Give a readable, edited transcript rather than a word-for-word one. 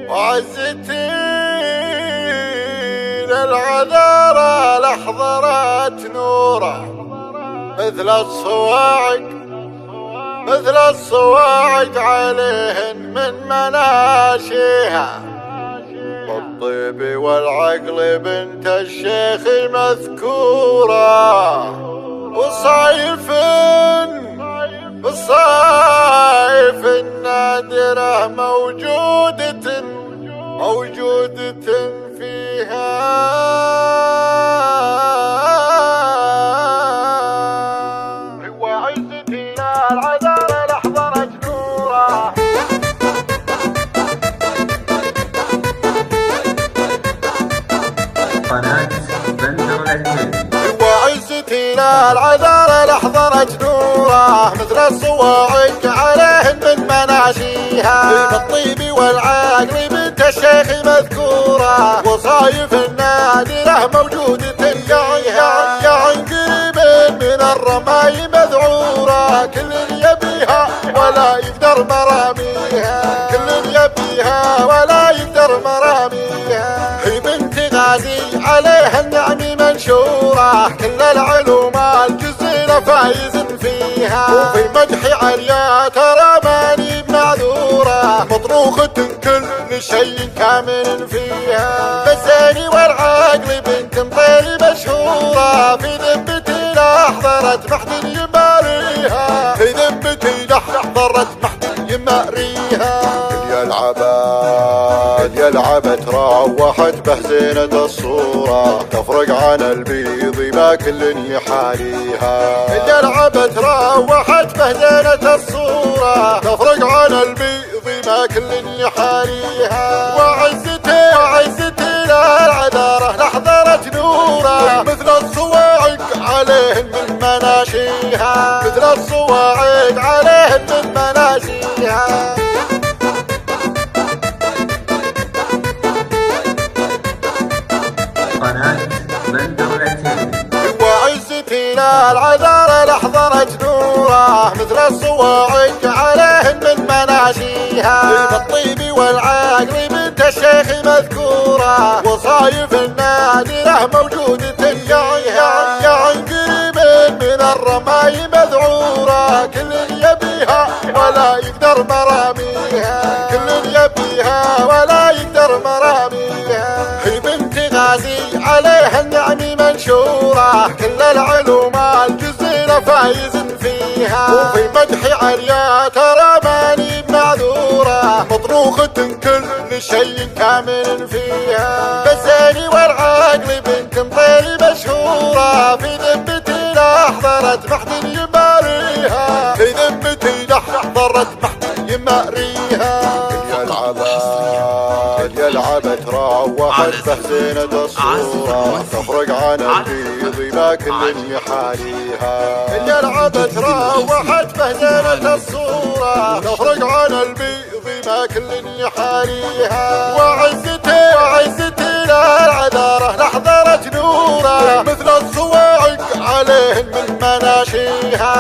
وعزتين العذارى لحضرت نوره مثل الصواعق عليهن من مناشيها، والطيب والعقل بنت الشيخ مذكورة، والصيف النادرة موجودة فيها. وعزتي العذارى لحضرت نوره قناة بندر العتيبي. وعزتي العذارى لحضرت نوره مثل الصواعق عليهن من مناشيها، بالطيب والعقل بنت الشيخ مذكورة، وصايف النادرة موجودة فيها. قريب من الرماي مذعورة، كل يبيها ولا يقدر مراميها، هي بنت غازي عليها النعم منشورة، كل العلوم الجزيرة فايز فيها، وفي مدح عليا ترى ماني بمعذورة، مطروخة كل شيء كامل فيها. بالزين والعقل بنت مطير مشهورة، في ذمتي لحضرت محد يماريها، اليلعبت روحت بهزينة الصورة، تفرق عن البيض ما كل يحاليها. اليلعبت روحت بهزينة الصورة، تفرق عن البيض ما كل يحاليها. وعزتي للعذارى لحضرت نوره مثل الصواعق عليهن من مناشيها، قناة بندر العتيبي. وعزتي للعذارى لحضرت نوره مثل الصواعق عليهن من مناشيها، بالطيب والعقل بنت الشيخ مذكورة، وصايف النادرة موجودة فيها. قريب من الرماي مذعورة، كل يبيها ولا يقدر مراميها، هي بنت غازي عليها النعم منشورة، كل العلوم الجزيرة فايز فيها، وفي مدح عليا ترى ماني بمعذورة، مطروخة كل شيء كامل فيها. بالزين والعقل بنت مطير مشهورة، في ذمتي لحضرت محد يماريها. اليلعبت روحت بهزينة الصورة، تفرق عن البيض ما كل يحاليها. اليلعبت روحت بهزينة الصورة، تفرق عن البيض ما كل يحاليها. وعزتي للعذارى لحضرت نوره مثل الصواعق عليهن من مناشيها،